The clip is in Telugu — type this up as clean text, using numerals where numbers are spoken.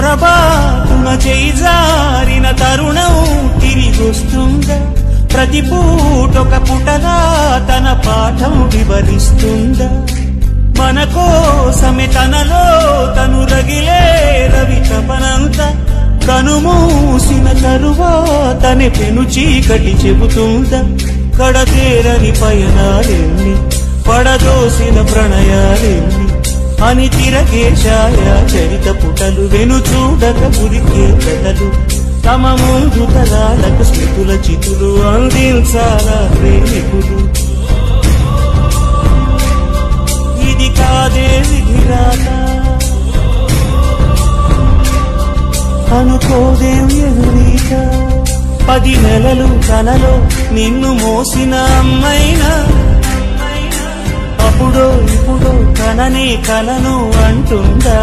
పొరబాటున చేజారిన తరుణం తిరిగొస్తుందా ప్రతి పూటొక పుటగా తన పాఠం వివరిస్తుందా మన కోసమే తనలో తను రగిలే రవి తపనంత కనుమూసిన తరువాతనే పెను చీకటి చెబుతుందా కడతేరని పయనాలెన్ని పడదోసిన ప్రణయాలెన్ని అని తిరగే ఛాయా చరిత పుటలు వెను చూడక ఉరికే కథలు తమ ముందు తరాలకు స్మృతుల చితులు అందించాలా ప్రేమికులు ఇది కాదే విధిరాత అనుకోదేం ఎదురీత 10 నెలలు కలలో నిన్ను మోసిన అమ్మైనా అప్పుడో ఇప్పుడో కననే కలను అంటుందా